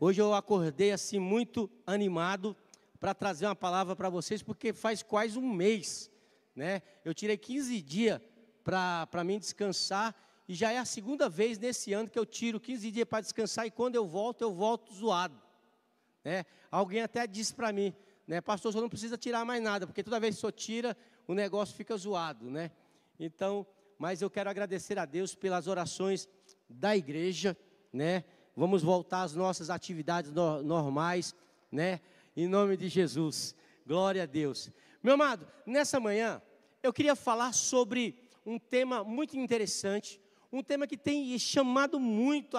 Hoje eu acordei assim muito animado para trazer uma palavra para vocês, porque faz quase um mês, né? Eu tirei 15 dias para mim descansar, e já é a segunda vez nesse ano que eu tiro 15 dias para descansar, e quando eu volto zoado, né? Alguém até disse para mim, né, pastor, você não precisa tirar mais nada, porque toda vez que o senhor tira, o negócio fica zoado, né? Então, mas eu quero agradecer a Deus pelas orações da igreja, né? Vamos voltar às nossas atividades normais, né? Em nome de Jesus, glória a Deus. Meu amado, nessa manhã, eu queria falar sobre um tema muito interessante, um tema que tem chamado muito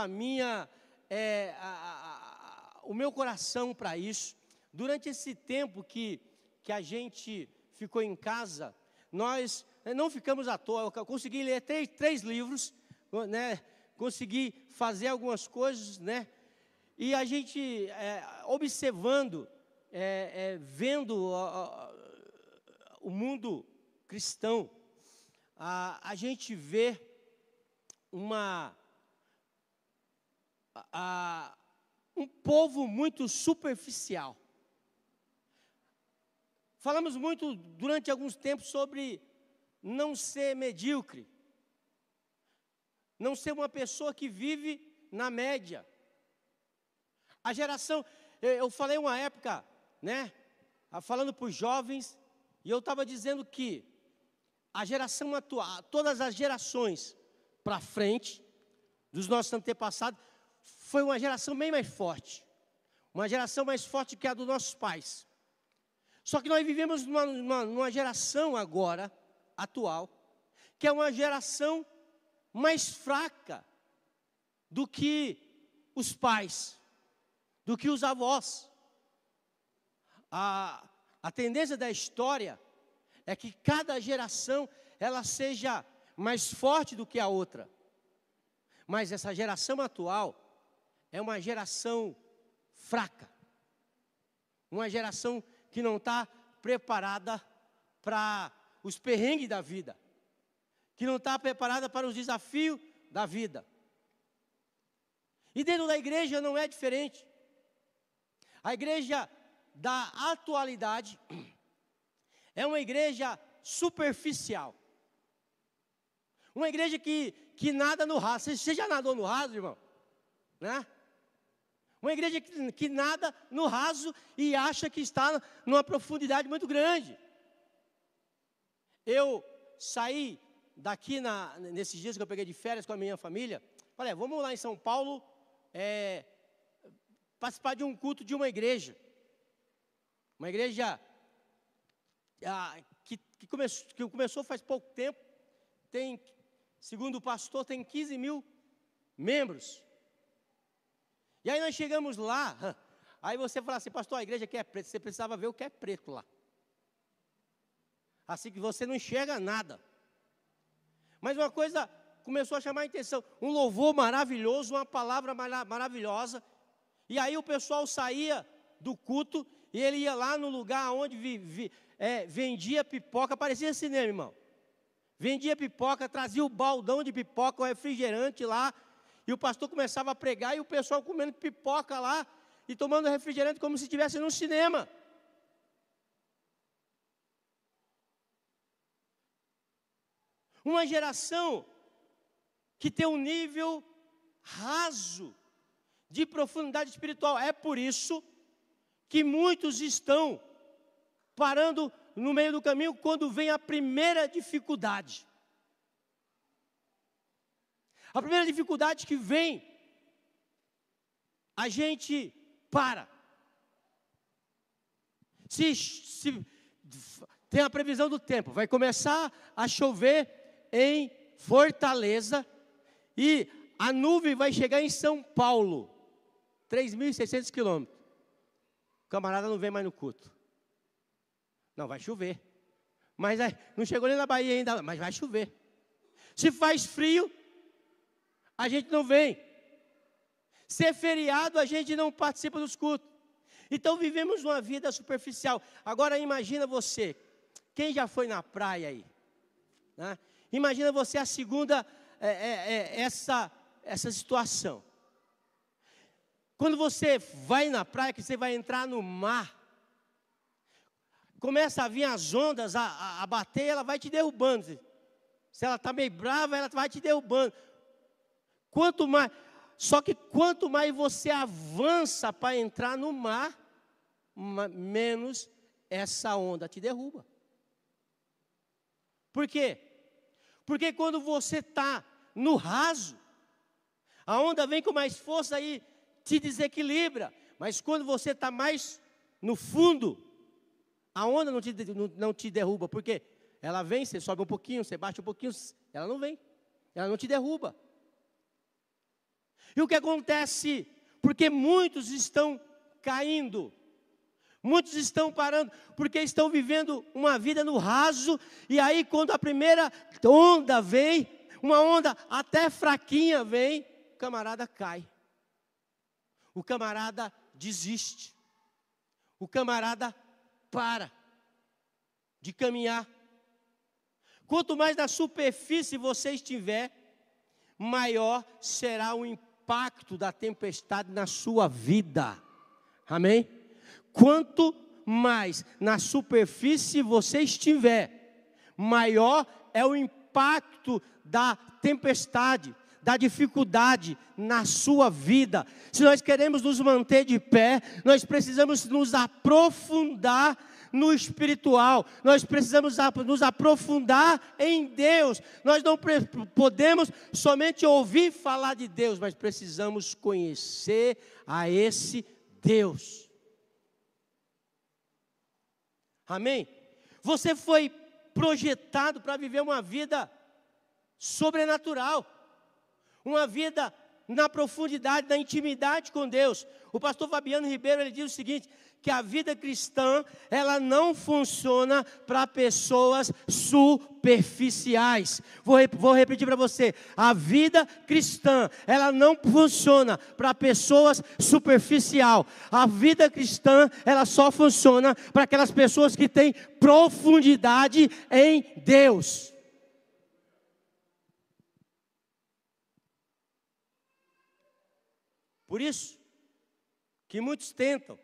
o meu coração para isso. Durante esse tempo que a gente ficou em casa, nós não ficamos à toa. Eu consegui ler três livros, né? Consegui fazer algumas coisas, né? E a gente, observando, vendo o mundo cristão, a gente vê um povo muito superficial. Falamos muito durante alguns tempos sobre não ser medíocre, não ser uma pessoa que vive na média. A geração, eu falei uma época, né, falando para os jovens, e eu estava dizendo que a geração atual, todas as gerações para frente, dos nossos antepassados, foi uma geração bem mais forte, uma geração mais forte que a dos nossos pais. Só que nós vivemos numa geração agora, atual, que é uma geração mais fraca do que os pais, do que os avós. A tendência da história é que cada geração ela seja mais forte do que a outra. Mas essa geração atual é uma geração fraca, uma geração que não está preparada para os perrengues da vida, que não está preparada para os desafios da vida. E dentro da igreja não é diferente. A igreja da atualidade é uma igreja superficial, uma igreja que nada no raso. Você já nadou no raso, irmão? Né? Uma igreja que nada no raso e acha que está numa profundidade muito grande. Eu saí daqui nesses dias que eu peguei de férias com a minha família. Falei, vamos lá em São Paulo participar de um culto de uma igreja. Uma igreja que começou faz pouco tempo. Tem, segundo o pastor, tem 15 mil membros. E aí nós chegamos lá, aí você fala assim, pastor, a igreja aqui é preta, você precisava ver o que é preto lá. Assim que você não enxerga nada. Mas uma coisa começou a chamar a atenção, um louvor maravilhoso, uma palavra maravilhosa. E aí o pessoal saía do culto e ele ia lá no lugar onde vendia pipoca, parecia cinema, irmão. Vendia pipoca, trazia o baldão de pipoca, o refrigerante lá. E o pastor começava a pregar e o pessoal comendo pipoca lá e tomando refrigerante como se estivesse num cinema. Uma geração que tem um nível raso de profundidade espiritual. É por isso que muitos estão parando no meio do caminho quando vem a primeira dificuldade. A primeira dificuldade que vem, a gente para. Se tem a previsão do tempo, vai começar a chover em Fortaleza e a nuvem vai chegar em São Paulo, 3.600 quilômetros. O camarada não vem mais no culto. Não, vai chover. Mas não chegou nem na Bahia ainda, mas vai chover. Se faz frio, a gente não vem. Se é feriado, a gente não participa dos cultos. Então vivemos uma vida superficial. Agora imagina você, quem já foi na praia aí? Né? Imagina você a segunda, essa situação. Quando você vai na praia, que você vai entrar no mar, começa a vir as ondas a bater, ela vai te derrubando. Se ela está meio brava, ela vai te derrubando. Só que quanto mais você avança para entrar no mar, menos essa onda te derruba. Por quê? Porque quando você está no raso, a onda vem com mais força e te desequilibra. Mas quando você está mais no fundo, a onda não te derruba. Por quê? Ela vem, você sobe um pouquinho, você baixa um pouquinho, ela não vem. Ela não te derruba. E o que acontece? Porque muitos estão caindo. Muitos estão parando, porque estão vivendo uma vida no raso. E aí quando a primeira onda vem, uma onda até fraquinha vem, o camarada cai. O camarada desiste. O camarada para de caminhar. Quanto mais na superfície você estiver, maior será o impacto da tempestade na sua vida. Amém? Quanto mais na superfície você estiver, maior é o impacto da tempestade, da dificuldade na sua vida. Se nós queremos nos manter de pé, nós precisamos nos aprofundar no espiritual. Nós precisamos nos aprofundar em Deus. Nós não podemos somente ouvir falar de Deus, mas precisamos conhecer a esse Deus. Amém? Você foi projetado para viver uma vida sobrenatural, uma vida na profundidade, na intimidade com Deus. O pastor Fabiano Ribeiro, ele diz o seguinte, que a vida cristã, ela não funciona para pessoas superficiais. Vou repetir para você, a vida cristã, ela não funciona para pessoas superficiais. A vida cristã, ela só funciona para aquelas pessoas que têm profundidade em Deus. Por isso, que muitos tentam,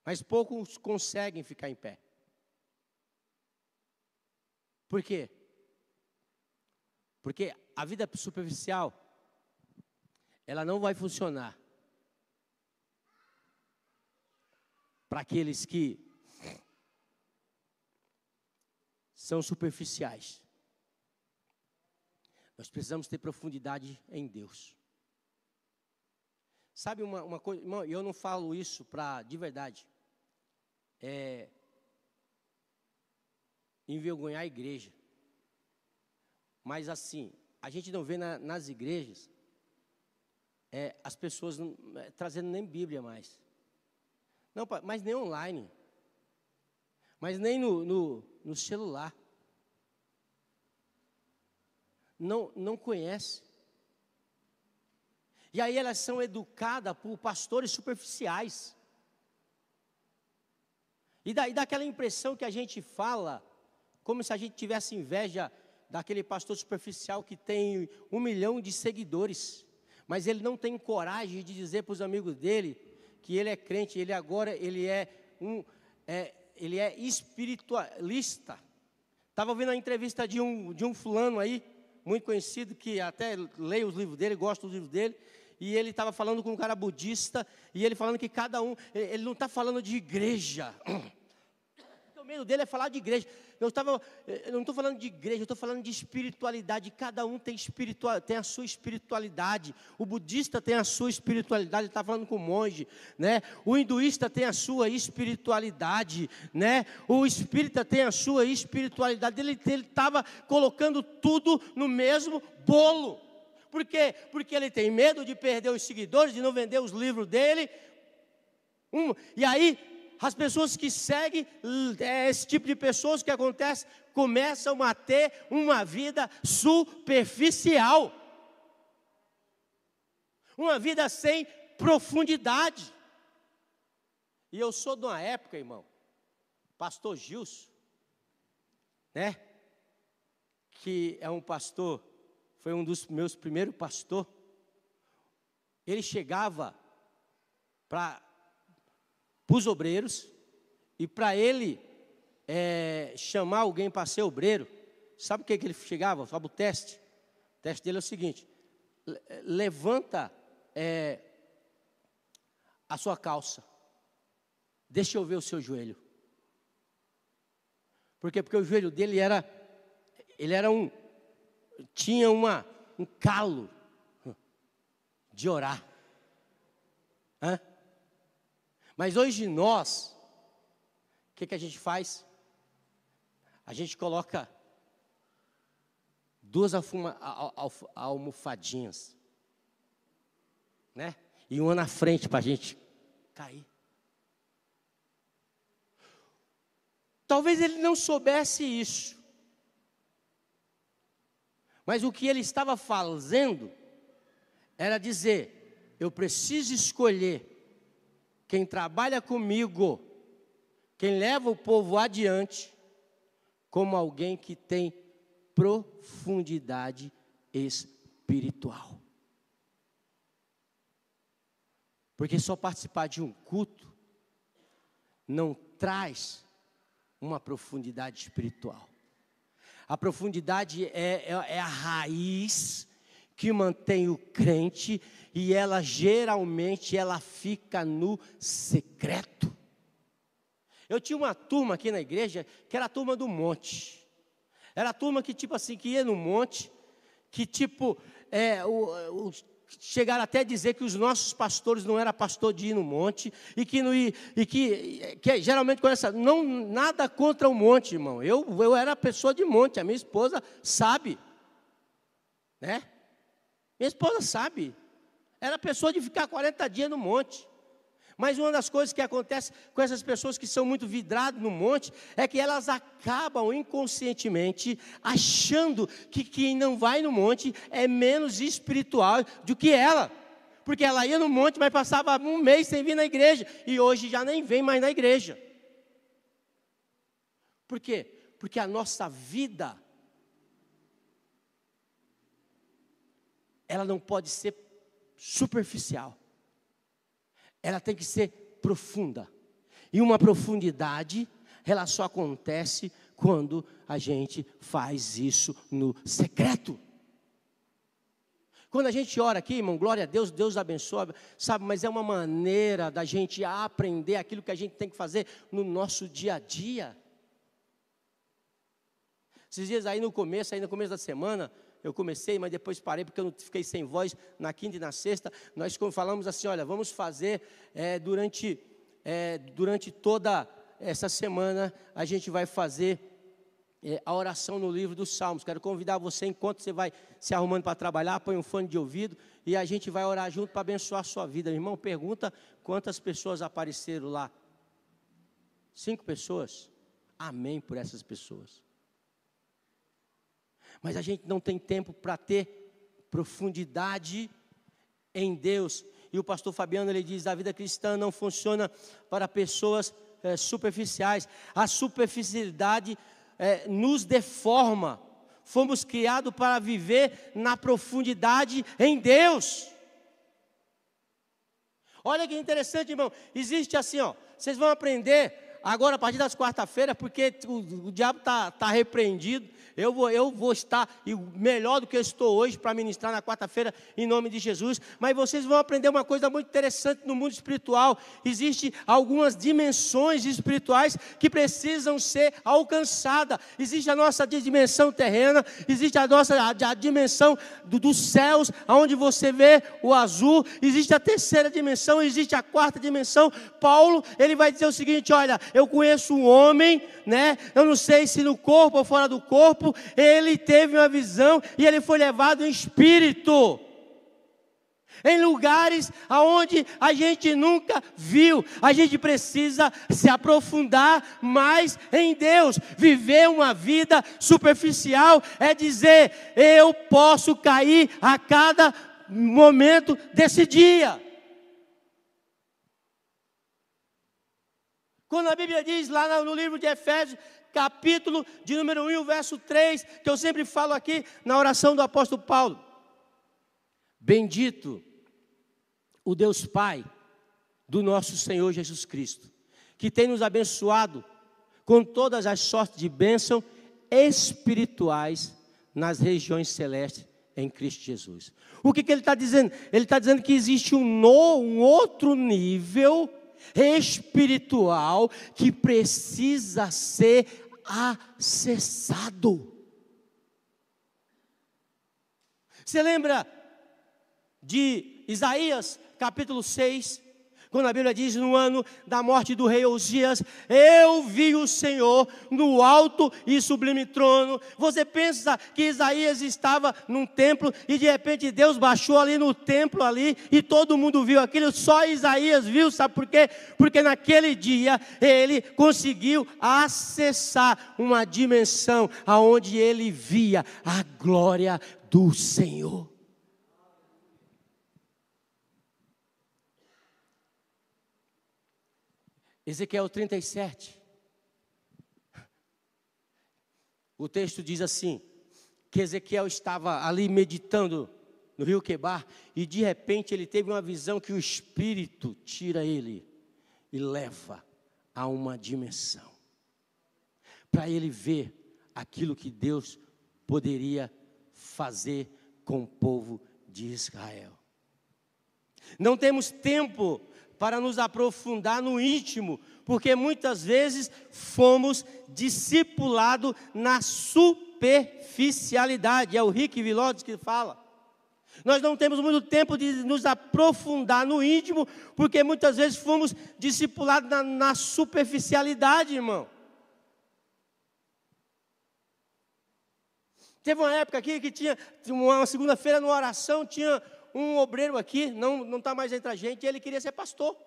mas poucos conseguem ficar em pé. Por quê? Porque a vida superficial, ela não vai funcionar para aqueles que são superficiais. Nós precisamos ter profundidade em Deus. Sabe uma coisa, irmão, eu não falo isso de verdade, envergonhar a igreja. Mas assim, a gente não vê nas igrejas, as pessoas trazendo nem Bíblia mais. Não, mas nem online. Mas nem no celular. Não conhece. E aí elas são educadas por pastores superficiais. E daí dá aquela impressão que a gente fala, como se a gente tivesse inveja daquele pastor superficial que tem 1 milhão de seguidores. Mas ele não tem coragem de dizer para os amigos dele que ele é crente, ele é espiritualista. Estava ouvindo a entrevista de um fulano aí, muito conhecido, que até leio os livros dele, gosto dos livros dele. E ele estava falando com um cara budista, e ele falando que cada um, ele não está falando de igreja. O medo dele é falar de igreja. Eu não estou falando de igreja, eu estou falando de espiritualidade. Cada um tem a sua espiritualidade. O budista tem a sua espiritualidade, ele está falando com o monge, né? O hinduísta tem a sua espiritualidade, né? O espírita tem a sua espiritualidade. Ele estava colocando tudo no mesmo bolo. Por quê? Porque ele tem medo de perder os seguidores, de não vender os livros dele. E aí, as pessoas que seguem, esse tipo de pessoas, o que acontece? Começam a ter uma vida superficial. Uma vida sem profundidade. E eu sou de uma época, irmão, pastor Gilson, né? Que é um pastor, foi um dos meus primeiros pastores. ele chegava para os obreiros, e para ele chamar alguém para ser obreiro, sabe o que ele chegava? Sabe o teste? O teste dele é o seguinte: levanta a sua calça, deixa eu ver o seu joelho. Por quê? Porque o joelho dele tinha um calo de orar. Mas hoje nós, o que a gente faz? A gente coloca 2 almofadinhas, né? E uma na frente para a gente cair. Talvez ele não soubesse isso, mas o que ele estava fazendo era dizer: eu preciso escolher quem trabalha comigo, quem leva o povo adiante, como alguém que tem profundidade espiritual. Porque só participar de um culto não traz uma profundidade espiritual. A profundidade é a raiz que mantém o crente, e ela geralmente fica no secreto. Eu tinha uma turma aqui na igreja que era a turma do monte. Era a turma que que ia no monte, que chegaram até a dizer que os nossos pastores não eram pastor de ir no monte, e que geralmente nada contra o monte, irmão. Eu era pessoa de monte, a minha esposa sabe, né? Minha esposa sabe, era pessoa de ficar 40 dias no monte. Mas uma das coisas que acontece com essas pessoas que são muito vidradas no monte, é que elas acabam inconscientemente achando que quem não vai no monte é menos espiritual do que ela. Porque ela ia no monte, mas passava um mês sem vir na igreja, e hoje já nem vem mais na igreja. Por quê? Porque a nossa vida, ela não pode ser superficial. Ela tem que ser profunda. E uma profundidade, ela só acontece quando a gente faz isso no secreto. Quando a gente ora aqui, irmão, glória a Deus, Deus abençoa, sabe, mas é uma maneira da gente aprender aquilo que a gente tem que fazer no nosso dia a dia. Esses dias aí no começo da semana, eu comecei, mas depois parei, porque eu fiquei sem voz na quinta e na sexta. Nós falamos assim: olha, vamos fazer durante toda essa semana, a gente vai fazer a oração no livro dos Salmos. Quero convidar você, enquanto você vai se arrumando para trabalhar, põe um fone de ouvido, e a gente vai orar junto para abençoar a sua vida. Irmão, pergunta quantas pessoas apareceram lá. 5 pessoas? Amém por essas pessoas. Mas a gente não tem tempo para ter profundidade em Deus. E o pastor Fabiano, ele diz: a vida cristã não funciona para pessoas superficiais. A superficialidade nos deforma. Fomos criados para viver na profundidade em Deus. Olha que interessante, irmão. Existe assim, vocês vão aprender agora a partir das quarta-feiras, porque o diabo está repreendido. Eu vou estar melhor do que eu estou hoje para ministrar na quarta-feira, em nome de Jesus. Mas vocês vão aprender uma coisa muito interessante no mundo espiritual. Existem algumas dimensões espirituais que precisam ser alcançadas. Existe a nossa dimensão terrena, existe a dimensão dos céus, onde você vê o azul. Existe a terceira dimensão, existe a quarta dimensão. Paulo, ele vai dizer o seguinte: olha, eu conheço um homem, né? Eu não sei se no corpo ou fora do corpo, ele teve uma visão e ele foi levado em espírito, em lugares aonde a gente nunca viu. A gente precisa se aprofundar mais em Deus. Viver uma vida superficial é dizer: eu posso cair a cada momento desse dia. Quando a Bíblia diz lá no livro de Efésios, capítulo de número 1, verso 3, que eu sempre falo aqui na oração do apóstolo Paulo: bendito o Deus Pai do nosso Senhor Jesus Cristo, que tem nos abençoado com todas as sortes de bênção espirituais nas regiões celestes em Cristo Jesus. O que ele está dizendo? Ele está dizendo que existe um outro nível espiritual que precisa ser acessado. Você lembra de Isaías capítulo 6, quando a Bíblia diz: no ano da morte do rei Uzias, eu vi o Senhor no alto e sublime trono. Você pensa que Isaías estava num templo e de repente Deus baixou ali no templo ali e todo mundo viu aquilo? Só Isaías viu, sabe por quê? Porque naquele dia ele conseguiu acessar uma dimensão aonde ele via a glória do Senhor. Ezequiel 37, o texto diz assim, que Ezequiel estava ali meditando no rio Quebar, e de repente ele teve uma visão que o Espírito tira ele e leva a uma dimensão, para ele ver aquilo que Deus poderia fazer com o povo de Israel. Não temos tempo para nos aprofundar no íntimo, porque muitas vezes fomos discipulados na superficialidade. É o Rick Villodes que fala. Nós não temos muito tempo de nos aprofundar no íntimo, porque muitas vezes fomos discipulados na superficialidade, irmão. Teve uma época aqui que tinha uma segunda-feira numa oração, tinha um obreiro aqui, não está mais entre a gente, e ele queria ser pastor.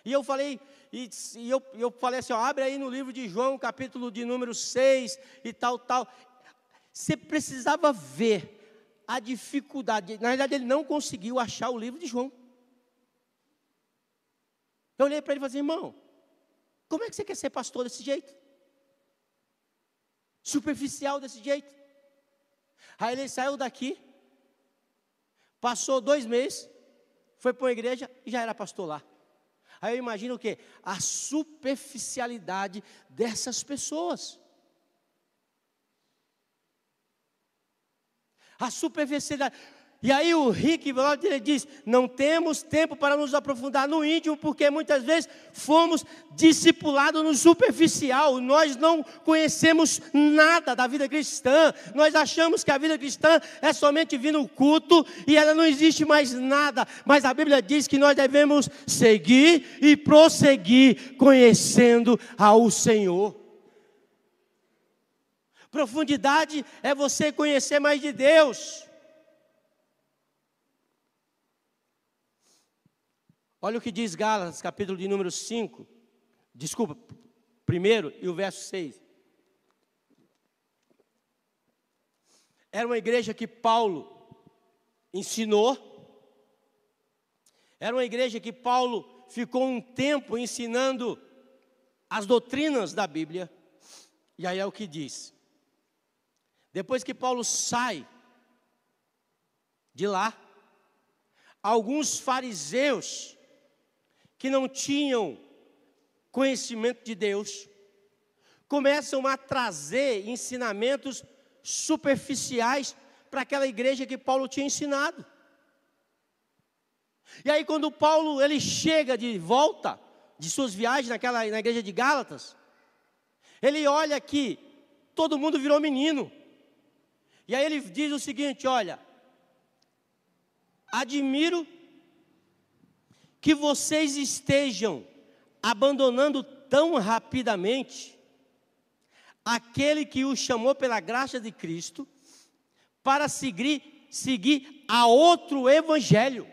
E eu falei, eu falei assim, ó, abre aí no livro de João, capítulo de número 6 e tal. Você precisava ver a dificuldade. Na verdade, ele não conseguiu achar o livro de João. Eu olhei para ele e falei assim, irmão, como é que você quer ser pastor desse jeito? Superficial desse jeito? Aí ele saiu daqui, passou 2 meses, foi para uma igreja e já era pastor lá. Aí eu imagino o quê? A superficialidade dessas pessoas. A superficialidade. E aí o Rick ele diz, não temos tempo para nos aprofundar no íntimo, porque muitas vezes fomos discipulados no superficial, nós não conhecemos nada da vida cristã, nós achamos que a vida cristã é somente vir no culto, e ela não existe mais nada, mas a Bíblia diz que nós devemos seguir e prosseguir conhecendo ao Senhor. Profundidade é você conhecer mais de Deus. Olha o que diz Gálatas, capítulo de número 5. Desculpa, 1 e o verso 6. Era uma igreja que Paulo ensinou. Era uma igreja que Paulo ficou um tempo ensinando as doutrinas da Bíblia. E aí é o que diz. Depois que Paulo sai de lá, alguns fariseus que não tinham conhecimento de Deus, começam a trazer ensinamentos superficiais para aquela igreja que Paulo tinha ensinado. E aí quando Paulo ele chega de volta de suas viagens na igreja de Gálatas, ele olha que todo mundo virou menino. E aí ele diz o seguinte, olha, admiro que vocês estejam abandonando tão rapidamente aquele que os chamou pela graça de Cristo para seguir a outro evangelho,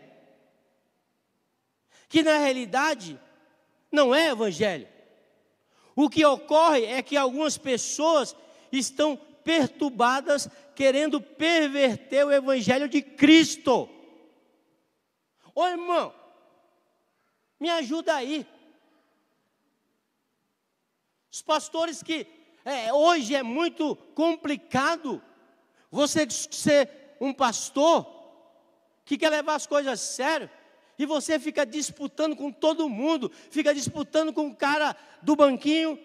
que na realidade não é evangelho. O que ocorre é que algumas pessoas estão perturbadas, querendo perverter o evangelho de Cristo. Ô irmão, me ajuda aí. Os pastores que hoje é muito complicado você ser um pastor que quer levar as coisas a sério. E você fica disputando com todo mundo, fica disputando com o cara do banquinho,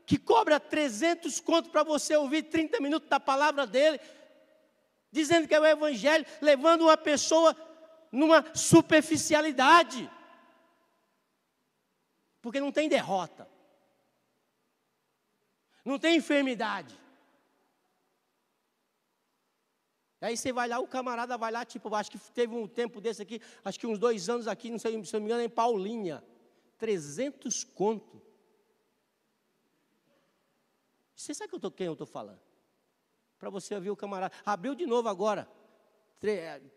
que cobra 300 conto para você ouvir 30 minutos da palavra dele, dizendo que é o evangelho, levando uma pessoa numa superficialidade. Porque não tem derrota, não tem enfermidade. Aí você vai lá, o camarada vai lá, tipo, acho que teve um tempo desse aqui, acho que uns 2 anos aqui, não sei, se não me engano, em Paulinha, 300 conto. Você sabe quem eu estou falando? Para você ouvir o camarada. Abriu de novo agora,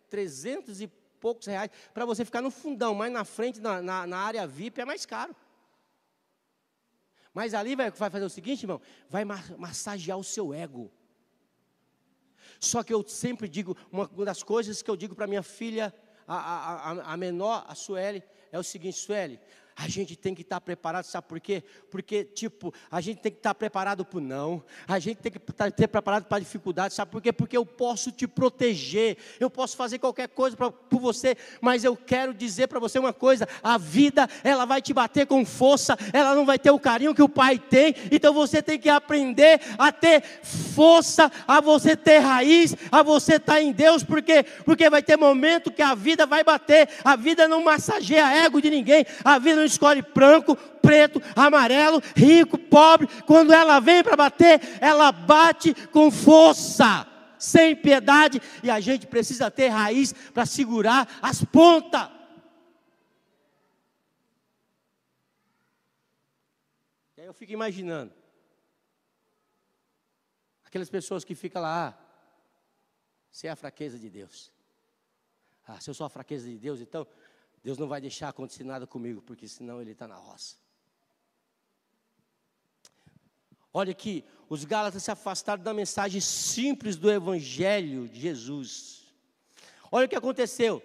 300 e poucos reais, para você ficar no fundão, mas na frente, na área VIP, é mais caro. Mas ali vai fazer o seguinte, irmão, vai massagear o seu ego. Só que eu sempre digo, uma das coisas que eu digo para minha filha, a menor, a Sueli, é o seguinte: Sueli, a gente tem que estar preparado, sabe por quê? Porque, tipo, a gente tem que estar preparado para o não, a gente tem que estar preparado para a dificuldade, sabe por quê? Porque eu posso te proteger, eu posso fazer qualquer coisa por você, mas eu quero dizer para você uma coisa: a vida, ela vai te bater com força, ela não vai ter o carinho que o pai tem, então você tem que aprender a ter força, a você ter raiz, a você estar em Deus, porque vai ter momento que a vida vai bater, a vida não massageia ego de ninguém, a vida não escolhe branco, preto, amarelo, rico, pobre. Quando ela vem para bater, ela bate com força, sem piedade, e a gente precisa ter raiz para segurar as pontas. E aí eu fico imaginando aquelas pessoas que ficam lá, se é a fraqueza de Deus. Se eu sou a fraqueza de Deus, então Deus não vai deixar acontecer nada comigo, porque senão Ele está na roça. Olha que os Gálatas se afastaram da mensagem simples do Evangelho de Jesus. Olha o que aconteceu.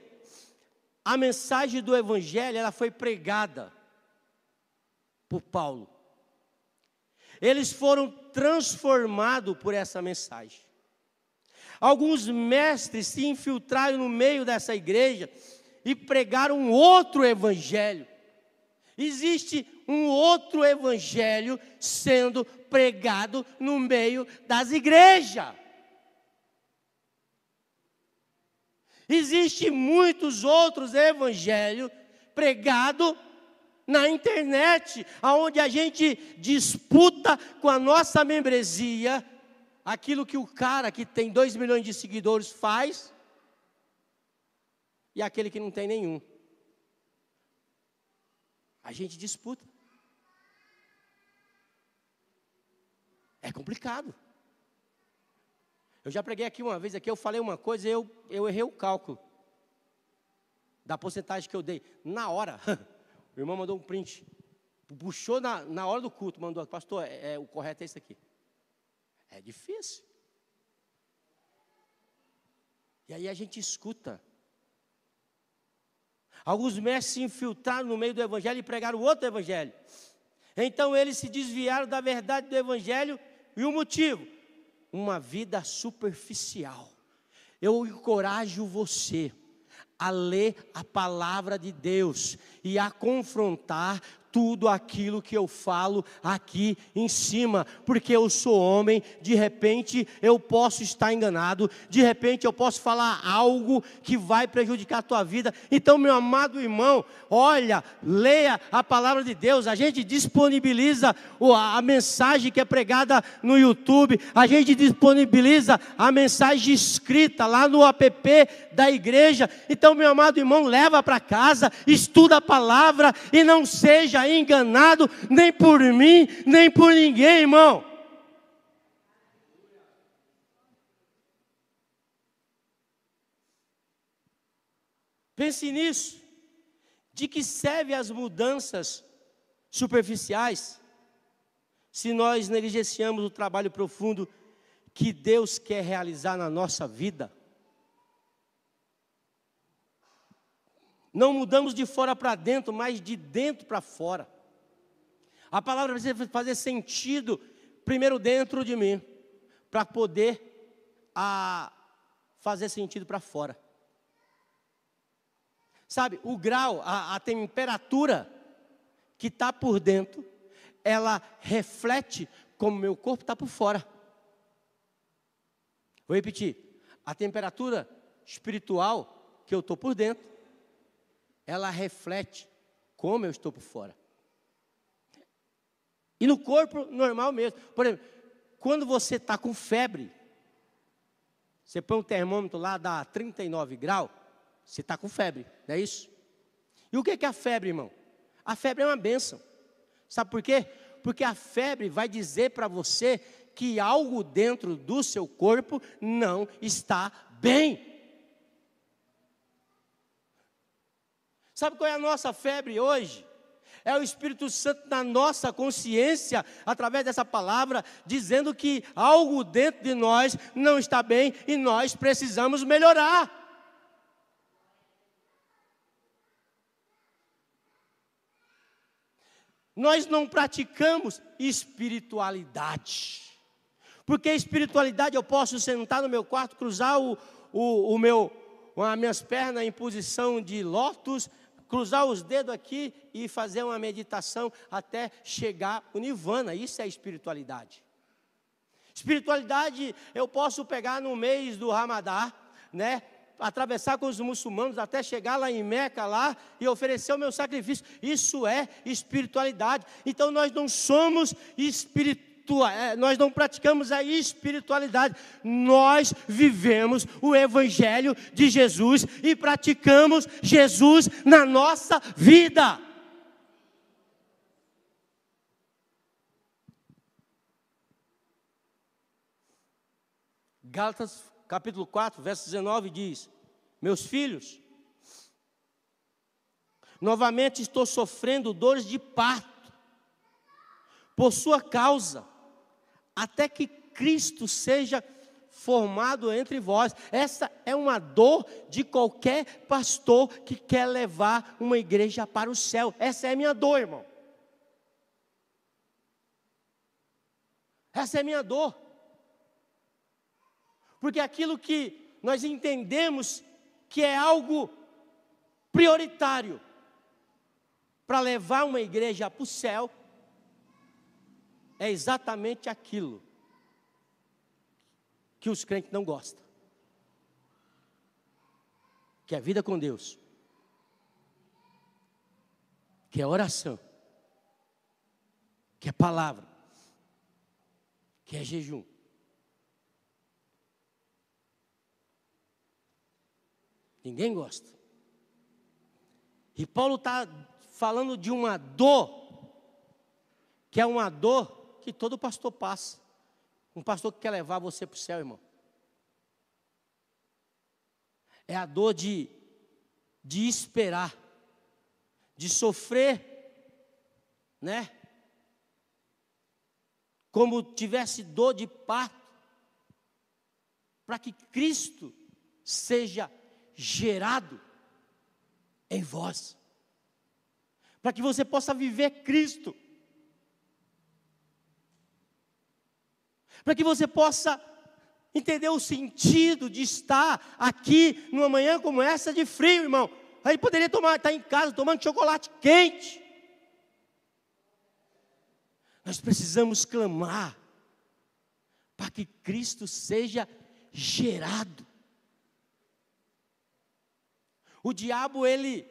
A mensagem do Evangelho, ela foi pregada por Paulo. Eles foram transformados por essa mensagem. Alguns mestres se infiltraram no meio dessa igreja e pregaram um outro evangelho. Existe um outro evangelho sendo pregado no meio das igrejas. Existem muitos outros evangelhos pregados na internet, onde a gente disputa com a nossa membresia aquilo que o cara que tem 2 milhões de seguidores faz e aquele que não tem nenhum. A gente disputa. É complicado. Eu já preguei aqui uma vez, eu falei uma coisa e eu errei o cálculo da porcentagem que eu dei. Na hora, o irmão mandou um print. Puxou na hora do culto, mandou: pastor, o correto é esse aqui. É difícil. E aí a gente escuta. Alguns mestres se infiltraram no meio do evangelho e pregaram outro evangelho. Então eles se desviaram da verdade do evangelho. E o motivo? Uma vida superficial. Eu encorajo você a ler a palavra de Deus e a confrontar tudo aquilo que eu falo aqui em cima, porque eu sou homem, de repente eu posso estar enganado, de repente eu posso falar algo que vai prejudicar a tua vida. Então, meu amado irmão, olha, leia a palavra de Deus. A gente disponibiliza a mensagem que é pregada no YouTube, a gente disponibiliza a mensagem escrita lá no app da igreja. Então, meu amado irmão, leva para casa, estuda a palavra e não seja enganado nem por mim, nem por ninguém, irmão. Pense nisso. De que serve as mudanças superficiais se nós negligenciamos o trabalho profundo que Deus quer realizar na nossa vida? Não mudamos de fora para dentro, mas de dentro para fora. A palavra precisa fazer sentido primeiro dentro de mim, para poder fazer sentido para fora. Sabe, o grau, a temperatura que está por dentro, ela reflete como meu corpo está por fora. Vou repetir. A temperatura espiritual que eu estou por dentro, ela reflete como eu estou por fora. E no corpo, normal mesmo. Por exemplo, quando você está com febre, você põe um termômetro lá, dá 39 graus, você está com febre, não é isso? E o que é a febre, irmão? A febre é uma bênção. Sabe por quê? Porque a febre vai dizer para você que algo dentro do seu corpo não está bem. Sabe qual é a nossa febre hoje? É o Espírito Santo na nossa consciência, através dessa palavra, dizendo que algo dentro de nós não está bem e nós precisamos melhorar. Nós não praticamos espiritualidade. Porque espiritualidade eu posso sentar no meu quarto, cruzar as minhas pernas em posição de lótus, cruzar os dedos aqui e fazer uma meditação até chegar ao nirvana. Isso é espiritualidade. Espiritualidade eu posso pegar no mês do Ramadã, né? Atravessar com os muçulmanos até chegar lá em Meca lá e oferecer o meu sacrifício. Isso é espiritualidade. Então nós não somos nós não praticamos a espiritualidade. Nós vivemos o evangelho de Jesus e praticamos Jesus na nossa vida. Gálatas capítulo 4, verso 19 diz: meus filhos, novamente estou sofrendo dores de parto por sua causa, até que Cristo seja formado entre vós. Essa é uma dor de qualquer pastor que quer levar uma igreja para o céu. Essa é a minha dor, irmão. Essa é a minha dor. Porque aquilo que nós entendemos que é algo prioritário para levar uma igreja para o céu, é exatamente aquilo que os crentes não gostam. Que é a vida com Deus. Que é oração. Que é palavra. Que é jejum. Ninguém gosta. E Paulo está falando de uma dor, que é uma dor que todo pastor passa. Um pastor que quer levar você para o céu, irmão. É a dor de esperar, de sofrer, né? Como tivesse dor de parto, para que Cristo seja gerado em vós, para que você possa viver Cristo, para que você possa entender o sentido de estar aqui numa manhã como essa de frio, irmão. Aí poderia estar em casa tomando chocolate quente. Nós precisamos clamar para que Cristo seja gerado. O diabo, ele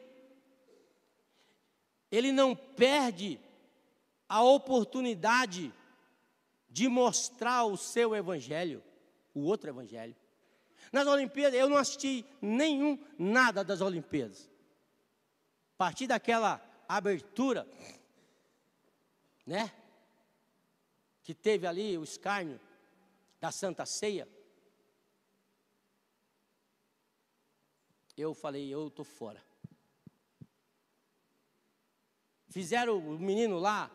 não perde a oportunidade de mostrar o seu evangelho, o outro evangelho. Nas Olimpíadas, eu não assisti nada das Olimpíadas. A partir daquela abertura, né, que teve ali o escárnio da Santa Ceia, eu falei, eu estou fora. Fizeram o menino lá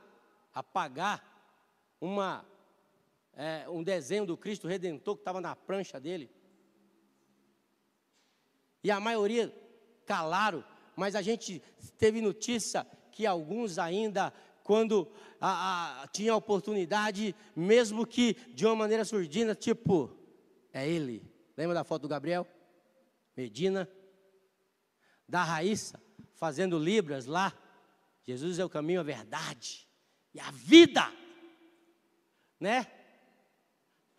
apagar um desenho do Cristo Redentor que estava na prancha dele. E a maioria calaram, mas a gente teve notícia que alguns ainda, quando tinha a oportunidade, mesmo que de uma maneira surdina, tipo, é ele, Lembra da foto do Gabriel? Medina. Da Raíssa, fazendo libras lá. Jesus é o caminho, a verdade e a vida. Né?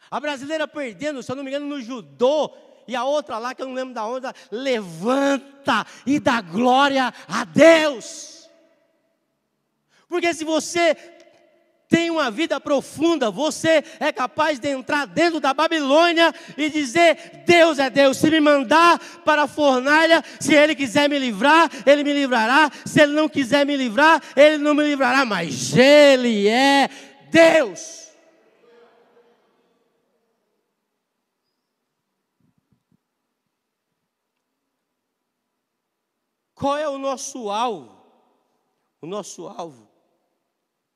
A brasileira perdendo, se eu não me engano, no judô. E a outra lá, que eu não lembro da onde, levanta e dá glória a Deus. Porque se você tem uma vida profunda, você é capaz de entrar dentro da Babilônia e dizer: Deus é Deus, se me mandar para a fornalha, se Ele quiser me livrar, Ele me livrará, se Ele não quiser me livrar, Ele não me livrará, mas Ele é Deus. Qual é o nosso alvo? O nosso alvo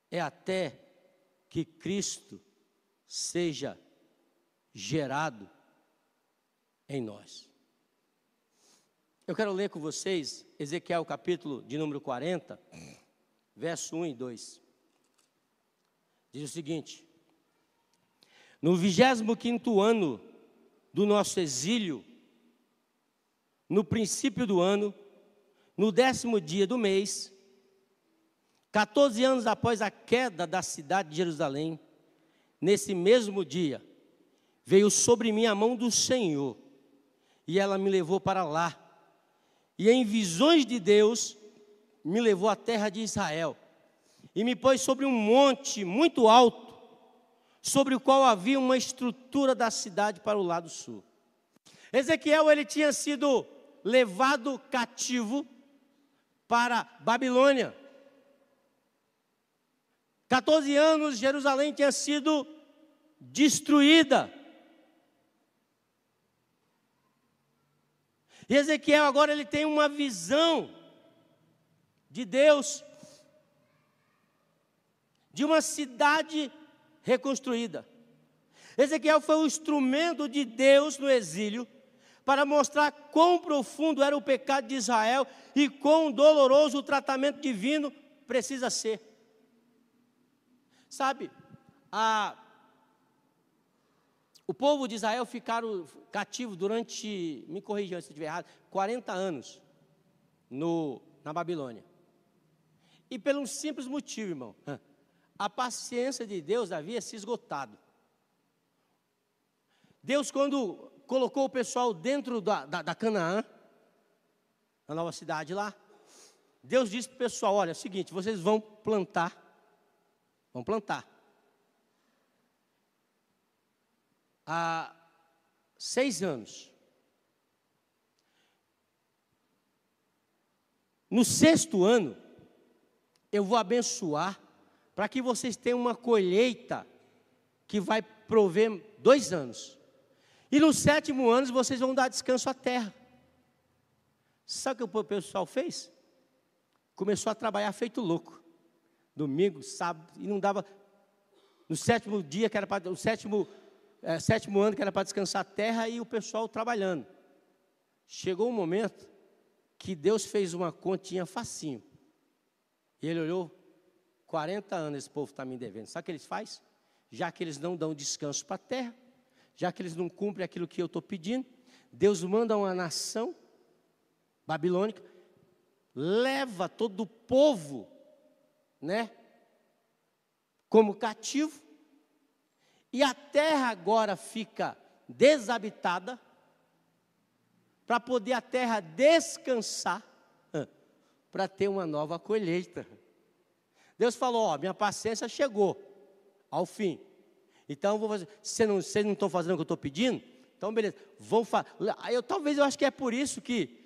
é até que Cristo seja gerado em nós. Eu quero ler com vocês Ezequiel capítulo de número 40, verso 1 e 2. Diz o seguinte: no 25º ano do nosso exílio, no princípio do ano, no 10º dia do mês, 14 anos após a queda da cidade de Jerusalém, nesse mesmo dia, veio sobre mim a mão do Senhor, e ela me levou para lá, e em visões de Deus, me levou à terra de Israel, e me pôs sobre um monte muito alto, sobre o qual havia uma estrutura da cidade para o lado sul. Ezequiel, ele tinha sido levado cativo para Babilônia. 14 anos, Jerusalém tinha sido destruída. E Ezequiel agora ele tem uma visão de Deus, de uma cidade reconstruída. Ezequiel foi o instrumento de Deus no exílio, para mostrar quão profundo era o pecado de Israel e quão doloroso o tratamento divino precisa ser. Sabe, o povo de Israel ficaram cativos durante, me corrijam se eu estiver errado, 40 anos na Babilônia. E pelo um simples motivo, irmão, a paciência de Deus havia se esgotado. Deus, quando colocou o pessoal dentro da Canaã, na nova cidade lá, Deus disse para o pessoal: olha, é o seguinte, vocês vão plantar. Há 6 anos. No 6º ano, eu vou abençoar, para que vocês tenham uma colheita que vai prover 2 anos. E no 7º ano, vocês vão dar descanso à terra. Sabe o que o pessoal fez? Começou a trabalhar feito louco. Domingo, sábado, e não dava. No 7º dia, que era para o 7º ano, que era para descansar a terra, e o pessoal trabalhando. Chegou um momento que Deus fez uma continha facinho. E Ele olhou: 40 anos esse povo está me devendo. Sabe o que eles fazem? Já que eles não dão descanso para a terra, já que eles não cumprem aquilo que eu estou pedindo, Deus manda uma nação babilônica, leva todo o povo, né, como cativo, e a terra agora fica desabitada, para poder a terra descansar, para ter uma nova colheita. Deus falou: ó, minha paciência chegou ao fim. Então, vou fazer. Vocês não estão fazendo o que eu estou pedindo? Então, beleza. Talvez eu acho que é por isso que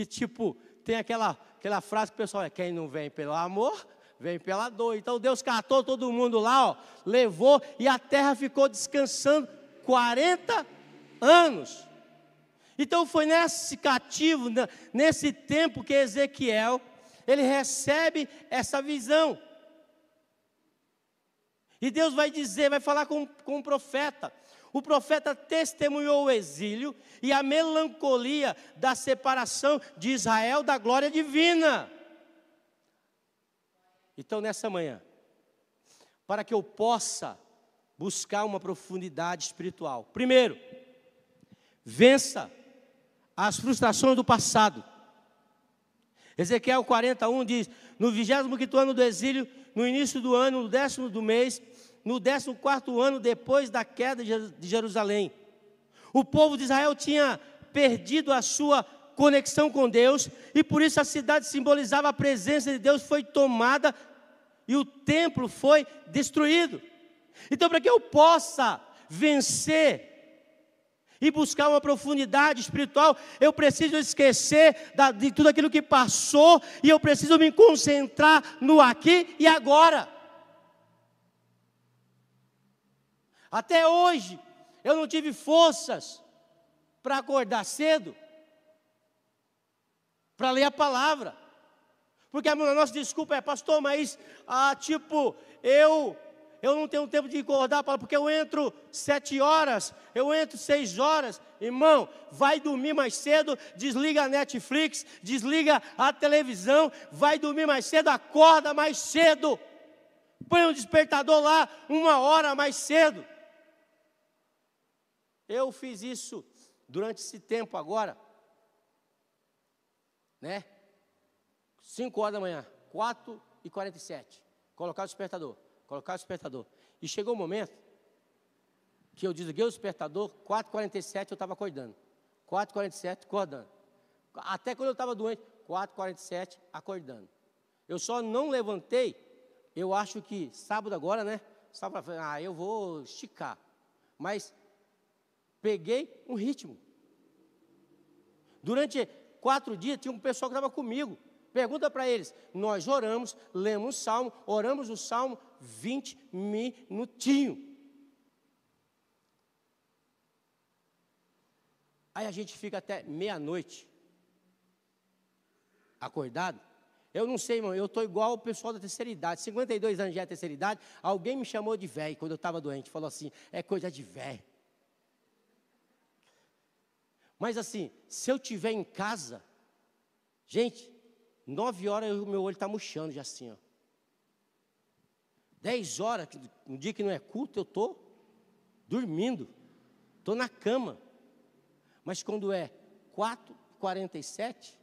tipo, tem aquela frase que o pessoal: quem não vem pelo amor, vem pela dor. Então, Deus catou todo mundo lá, ó, levou, e a terra ficou descansando 40 anos. Então, foi nesse cativo, nesse tempo que Ezequiel, ele recebe essa visão. E Deus vai dizer, vai falar com o profeta. O profeta testemunhou o exílio e a melancolia da separação de Israel da glória divina. Então, nessa manhã, para que eu possa buscar uma profundidade espiritual, primeiro, vença as frustrações do passado. Ezequiel 41 diz: no 25º ano do exílio, no início do ano, no 10º do mês, no 14º ano depois da queda de Jerusalém, o povo de Israel tinha perdido a sua conexão com Deus, e por isso a cidade simbolizava a presença de Deus, foi tomada e o templo foi destruído. Então, para que eu possa vencer e buscar uma profundidade espiritual, eu preciso esquecer de tudo aquilo que passou, e eu preciso me concentrar no aqui e agora. Até hoje, eu não tive forças para acordar cedo, para ler a palavra, porque a nossa desculpa é: pastor, mas eu não tenho tempo de acordar a palavra, porque eu entro 7 horas, eu entro 6 horas. Irmão, vai dormir mais cedo, desliga a Netflix, desliga a televisão, vai dormir mais cedo, acorda mais cedo, põe um despertador lá 1 hora mais cedo. Eu fiz isso durante esse tempo agora, né? 5 horas da manhã, 4h47, colocar o despertador. E chegou o momento que eu desliguei o despertador, 4h47 eu estava acordando. 4h47 acordando. Até quando eu estava doente, 4h47 acordando. Eu só não levantei, eu acho que sábado agora, né? Sábado, eu vou esticar. Mas peguei um ritmo. Durante 4 dias tinha um pessoal que estava comigo. Pergunta para eles: nós oramos, lemos o salmo, oramos o salmo 20 minutinhos. Aí a gente fica até meia-noite acordado. Eu não sei, irmão, eu estou igual o pessoal da terceira idade. 52 anos já é terceira idade. Alguém me chamou de velho quando eu estava doente. Falou assim: é coisa de velho. Mas assim, se eu estiver em casa, gente, 9 horas o meu olho está murchando já assim, ó. 10 horas, um dia que não é culto, eu estou dormindo, estou na cama. Mas quando é 4h47,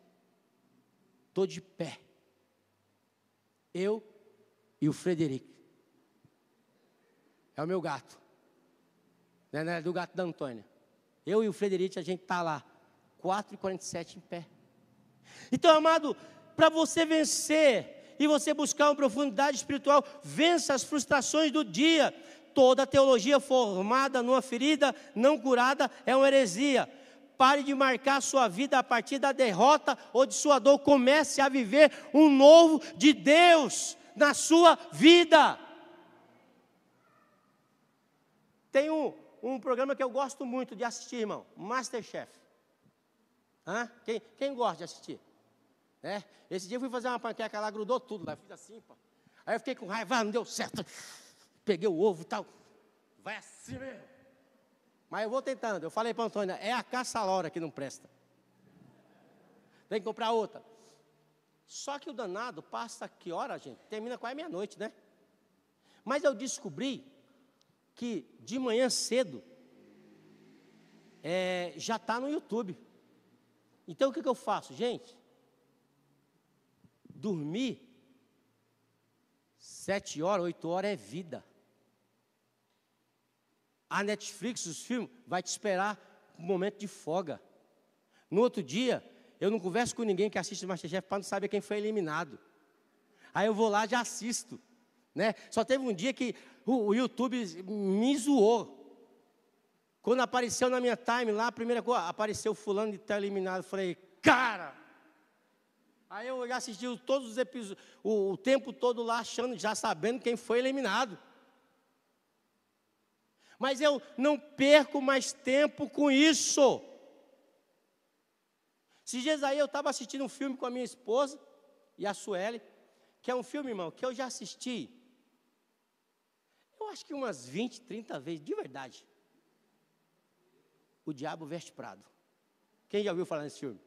estou de pé. Eu e o Frederico. É o meu gato. Não é do gato da Antônia. Eu e o Frederico, a gente está lá, 4h47 em pé. Então, amado, para você vencer e você buscar uma profundidade espiritual, vença as frustrações do dia. Toda teologia formada numa ferida não curada é uma heresia. Pare de marcar a sua vida a partir da derrota ou de sua dor. Comece a viver um novo de Deus na sua vida. Tem um programa que eu gosto muito de assistir, irmão, MasterChef. Quem gosta de assistir? Esse dia eu fui fazer uma panqueca lá, grudou tudo lá, fiz assim, pô. Aí eu fiquei com raiva, não deu certo. Peguei o ovo e tal, vai assim mesmo. Mas eu vou tentando. Eu falei para a Antônia: é a caça-laura que não presta, tem que comprar outra. Só que o danado passa que hora, gente? Termina quase meia-noite, né? Mas eu descobri que de manhã cedo já está no YouTube. Então o que eu faço, gente? Dormir 7 horas, 8 horas é vida. A Netflix, os filmes, vai te esperar um momento de folga. No outro dia, eu não converso com ninguém que assiste MasterChef para não saber quem foi eliminado. Aí eu vou lá e já assisto, né? Só teve um dia que o YouTube me zoou. Quando apareceu na minha time lá, a primeira coisa, apareceu fulano de estar eliminado. Eu falei: cara! Aí eu já assisti todos os episódios, o tempo todo lá, achando, já sabendo quem foi eliminado. Mas eu não perco mais tempo com isso. Esses dias aí eu estava assistindo um filme com a minha esposa e a Sueli, que é um filme, irmão, que eu já assisti, eu acho que umas 20, 30 vezes, de verdade. O Diabo Veste Prado. Quem já ouviu falar nesse filme?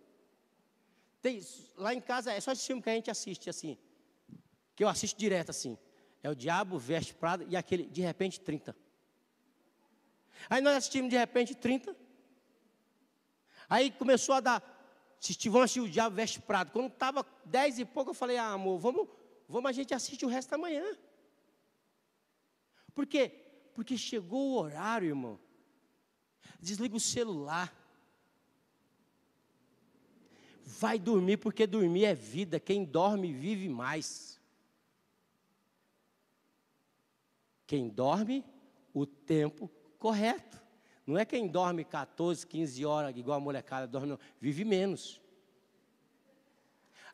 Lá em casa é só esse filme que a gente assiste assim, que eu assisto direto assim. É o Diabo Veste Prado e aquele De Repente 30. Aí nós assistimos De Repente 30. Aí começou a dar, vão assistir o Diabo Veste Prado. Quando estava 10 e pouco, eu falei, amor, vamos, a gente assiste o resto da manhã. Por quê? Porque chegou o horário, irmão. Desliga o celular. Vai dormir, porque dormir é vida. Quem dorme, vive mais. Quem dorme, o tempo correto. Não é quem dorme 14, 15 horas, igual a molecada dorme, não. Vive menos.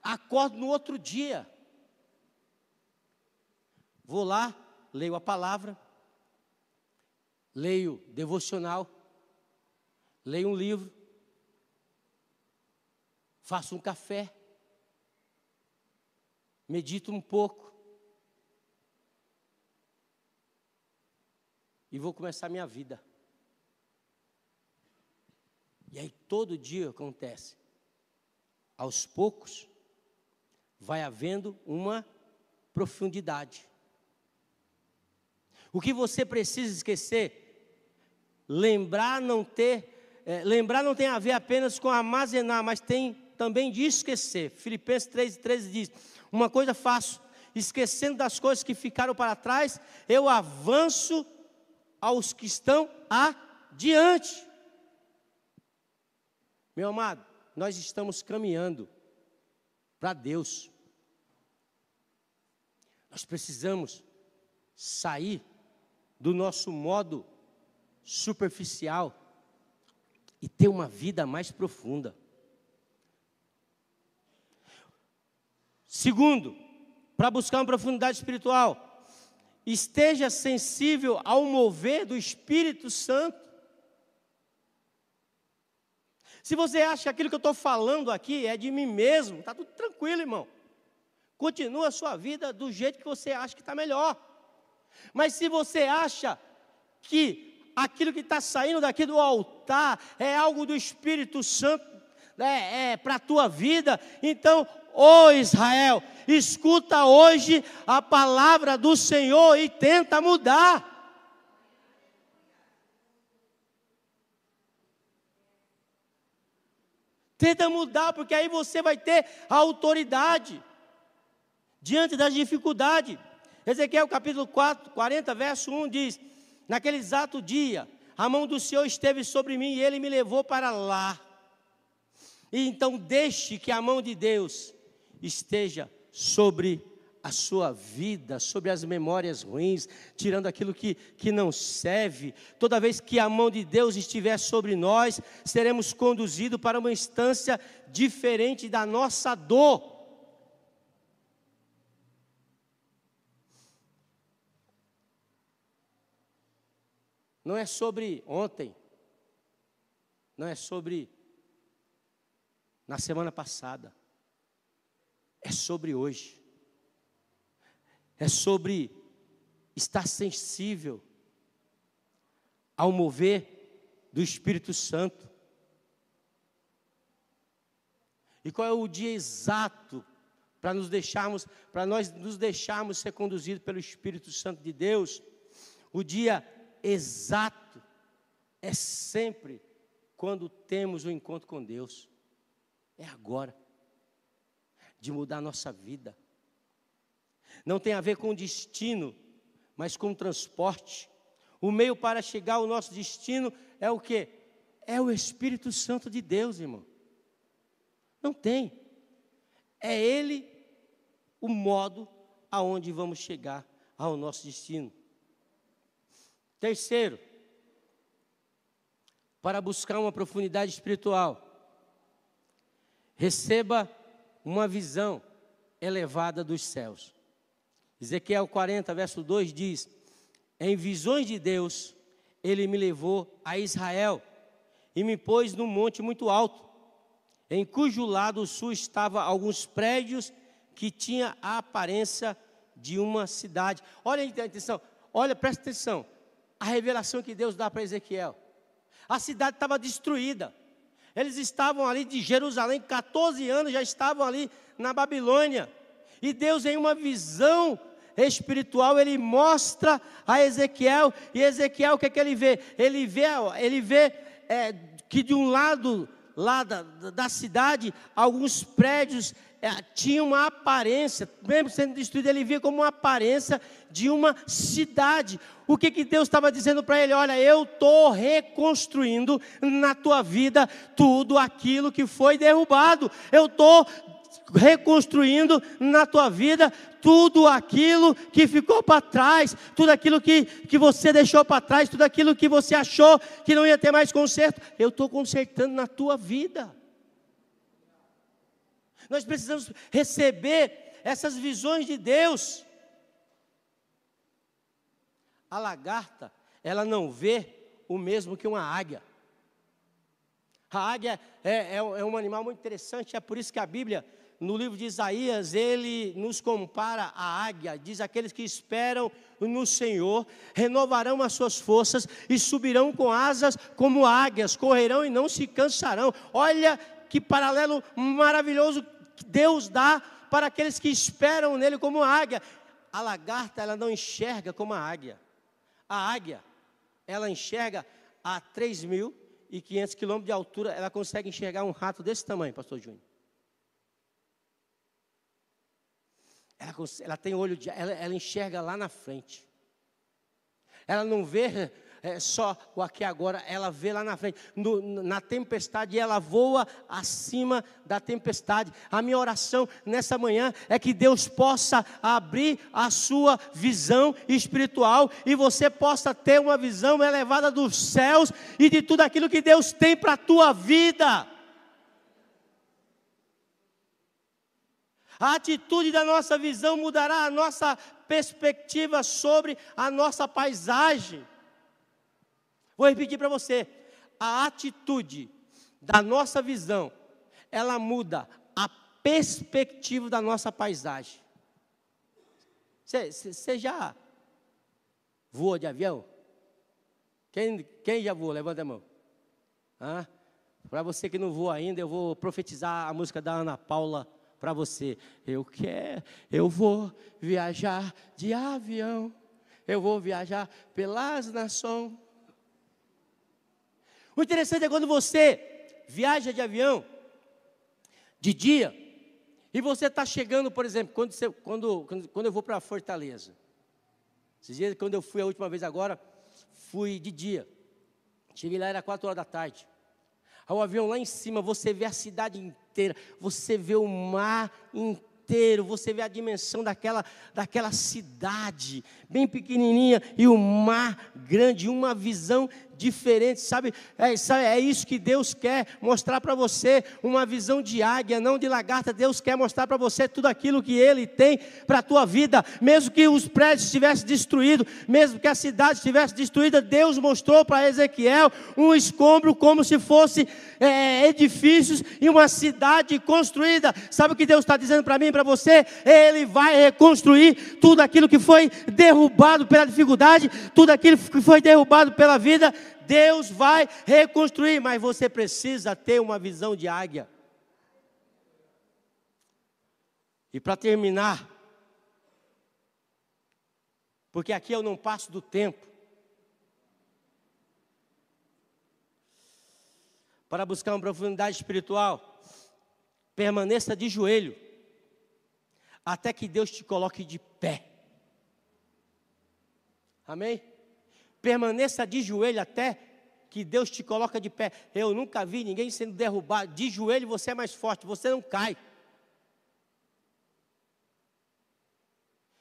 Acordo no outro dia. Vou lá, leio a palavra, leio devocional, leio um livro, faço um café, medito um pouco e vou começar a minha vida. E aí todo dia acontece. Aos poucos, vai havendo uma profundidade. O que você precisa esquecer, lembrar não tem a ver apenas com armazenar, mas tem também de esquecer. Filipenses 3,13 diz, uma coisa faço, esquecendo das coisas que ficaram para trás, eu avanço aos que estão adiante. Meu amado, nós estamos caminhando para Deus. Nós precisamos sair do nosso modo superficial e ter uma vida mais profunda. Segundo, para buscar uma profundidade espiritual, esteja sensível ao mover do Espírito Santo. Se você acha que aquilo que eu estou falando aqui é de mim mesmo, está tudo tranquilo, irmão. Continua a sua vida do jeito que você acha que está melhor. Mas se você acha que aquilo que está saindo daqui do altar é algo do Espírito Santo, para a tua vida, então, ô Israel, escuta hoje a palavra do Senhor e tenta mudar. Tenta mudar, porque aí você vai ter a autoridade diante das dificuldades. Ezequiel capítulo 40, verso 1 diz, naquele exato dia, a mão do Senhor esteve sobre mim e Ele me levou para lá. E então deixe que a mão de Deus esteja sobre a sua vida, sobre as memórias ruins, tirando aquilo que não serve. Toda vez que a mão de Deus estiver sobre nós, seremos conduzidos para uma instância diferente da nossa dor. Não é sobre ontem, não é sobre na semana passada, é sobre hoje. É sobre estar sensível ao mover do Espírito Santo. E qual é o dia exato para nós nos deixarmos ser conduzidos pelo Espírito Santo de Deus? O dia exato é sempre quando temos o encontro com Deus. É agora, de mudar a nossa vida. Não tem a ver com o destino, mas com o transporte. O meio para chegar ao nosso destino é o quê? É o Espírito Santo de Deus, irmão. Não tem. É Ele o modo aonde vamos chegar ao nosso destino. Terceiro, para buscar uma profundidade espiritual, receba uma visão elevada dos céus. Ezequiel 40, verso 2 diz, em visões de Deus, Ele me levou a Israel e me pôs num monte muito alto, em cujo lado sul estavam alguns prédios que tinha a aparência de uma cidade. Olha atenção, presta atenção, a revelação que Deus dá para Ezequiel. A cidade estava destruída, eles estavam ali de Jerusalém, 14 anos já estavam ali na Babilônia, e Deus em uma visão espiritual, Ele mostra a Ezequiel, e Ezequiel o que é que ele vê? Ele vê que de um lado lá da cidade, alguns prédios tinham uma aparência, mesmo sendo destruído, ele via como uma aparência de uma cidade. O que Deus estava dizendo para ele? Olha, eu estou reconstruindo na tua vida tudo aquilo que foi derrubado. Eu estou reconstruindo na tua vida tudo aquilo que ficou para trás, tudo aquilo que você deixou para trás, tudo aquilo que você achou que não ia ter mais conserto, eu estou consertando na tua vida. Nós precisamos receber essas visões de Deus. A lagarta, ela não vê o mesmo que uma águia. A águia é um animal muito interessante, é por isso que a Bíblia, no livro de Isaías, ele nos compara à águia. Diz: aqueles que esperam no Senhor renovarão as suas forças e subirão com asas como águias, correrão e não se cansarão. Olha que paralelo maravilhoso que Deus dá para aqueles que esperam nele como águia. A lagarta, ela não enxerga como a águia. A águia, ela enxerga a 3.500 quilômetros de altura, ela consegue enxergar um rato desse tamanho, pastor Júnior. Ela tem olho, ela enxerga lá na frente. Ela não vê só o aqui agora, ela vê lá na frente. Na tempestade, ela voa acima da tempestade. A minha oração nessa manhã é que Deus possa abrir a sua visão espiritual e você possa ter uma visão elevada dos céus e de tudo aquilo que Deus tem para a tua vida. A atitude da nossa visão mudará a nossa perspectiva sobre a nossa paisagem. Vou repetir para você. A atitude da nossa visão, ela muda a perspectiva da nossa paisagem. Você já voou de avião? Quem já voou? Levanta a mão. Para você que não voou ainda, eu vou profetizar a música da Ana Paula para você. Eu vou viajar de avião, eu vou viajar pelas nações. O interessante é quando você viaja de avião, de dia, e você está chegando, por exemplo, quando eu vou para Fortaleza. Esses dias, quando eu fui a última vez agora, fui de dia. Cheguei lá, era 4 horas da tarde. O avião lá em cima, você vê a cidade inteira, você vê o mar inteiro, você vê a dimensão daquela cidade, bem pequenininha, e o mar grande, uma visão diferente, sabe? É isso que Deus quer mostrar para você, uma visão de águia, não de lagarta. Deus quer mostrar para você tudo aquilo que Ele tem para a tua vida, mesmo que os prédios estivessem destruídos, mesmo que a cidade estivesse destruída, Deus mostrou para Ezequiel um escombro como se fosse edifícios e uma cidade construída. Sabe o que Deus está dizendo para mim e para você? Ele vai reconstruir tudo aquilo que foi derrubado pela dificuldade, tudo aquilo que foi derrubado pela vida. Deus vai reconstruir, mas você precisa ter uma visão de águia. E para terminar, porque aqui eu não passo do tempo, para buscar uma profundidade espiritual, permaneça de joelho, até que Deus te coloque de pé. Amém? Permaneça de joelho até que Deus te coloque de pé. Eu nunca vi ninguém sendo derrubado. De joelho você é mais forte, você não cai.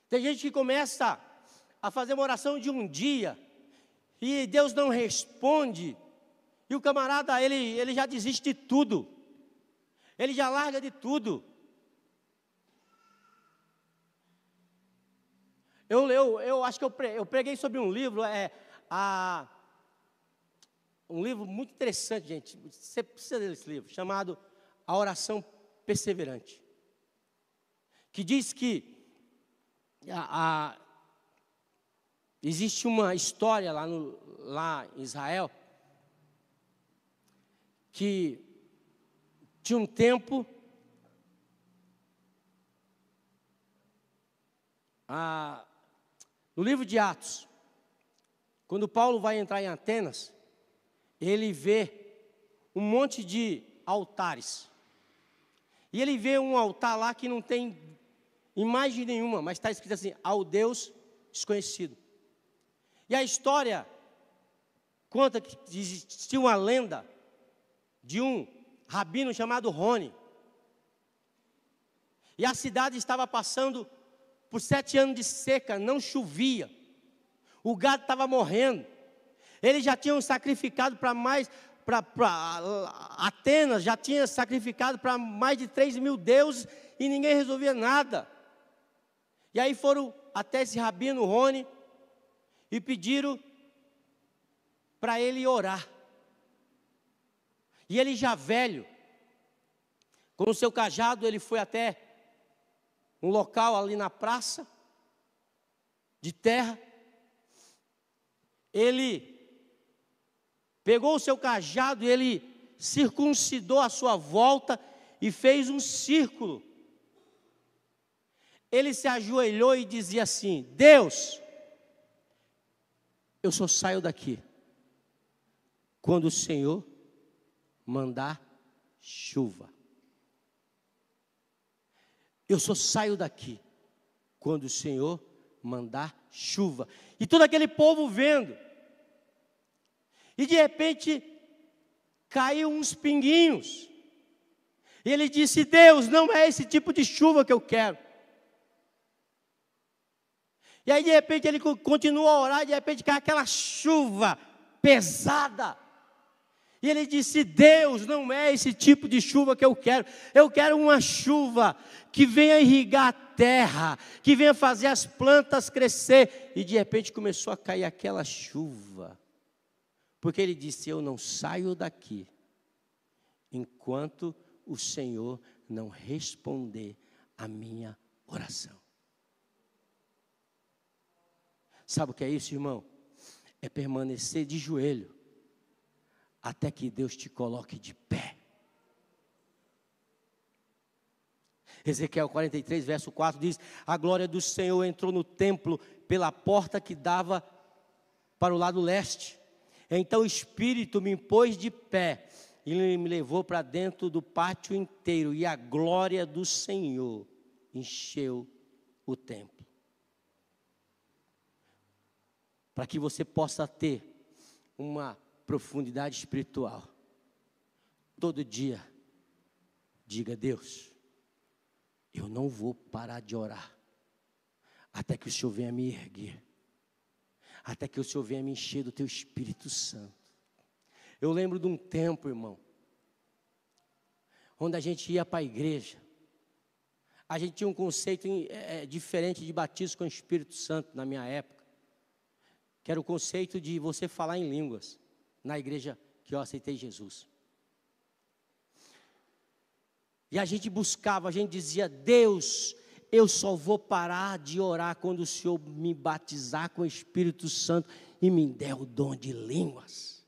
Tem gente que começa a fazer uma oração de um dia e Deus não responde. E o camarada, ele já desiste de tudo. Ele já larga de tudo. Eu acho que eu preguei sobre um livro, um livro muito interessante, gente. Você precisa desse livro, chamado A Oração Perseverante. Que diz que existe uma história lá em Israel, que tinha um tempo, no livro de Atos, quando Paulo vai entrar em Atenas, ele vê um monte de altares. E ele vê um altar lá que não tem imagem nenhuma, mas está escrito assim: ao Deus desconhecido. E a história conta que existia uma lenda de um rabino chamado Rony. E a cidade estava passando por 7 anos de seca, não chovia. O gado estava morrendo. Eles já tinham sacrificado para Atenas, já tinha sacrificado para mais de 3.000 deuses e ninguém resolvia nada. E aí foram até esse rabino Rony e pediram para ele orar. E ele já velho, com o seu cajado, ele foi até um local ali na praça de terra. Ele pegou o seu cajado e ele circuncidou a sua volta e fez um círculo. Ele se ajoelhou e dizia assim: Deus, eu só saio daqui quando o Senhor mandar chuva. Eu só saio daqui quando o Senhor mandar chuva. E todo aquele povo vendo. E de repente caiu uns pinguinhos. E ele disse: Deus, não é esse tipo de chuva que eu quero. E aí de repente ele continuou a orar, e de repente cai aquela chuva pesada. E ele disse: Deus, não é esse tipo de chuva que eu quero. Eu quero uma chuva que venha irrigar a terra, que venha fazer as plantas crescer. E de repente começou a cair aquela chuva. Porque ele disse: eu não saio daqui enquanto o Senhor não responder a minha oração. Sabe o que é isso, irmão? É permanecer de joelho até que Deus te coloque de pé. Ezequiel 43, verso 4 diz: a glória do Senhor entrou no templo pela porta que dava para o lado leste. Então o Espírito me pôs de pé e me levou para dentro do pátio inteiro, e a glória do Senhor encheu o templo. Para que você possa ter uma profundidade espiritual, todo dia diga: Deus, eu não vou parar de orar até que o Senhor venha me erguer, até que o Senhor venha me encher do teu Espírito Santo. Eu lembro de um tempo, irmão, onde a gente ia para a igreja. A gente tinha um conceito diferente de batismo com o Espírito Santo na minha época, que era o conceito de você falar em línguas, na igreja que eu aceitei Jesus. E a gente buscava, a gente dizia: Deus, eu só vou parar de orar quando o Senhor me batizar com o Espírito Santo e me der o dom de línguas.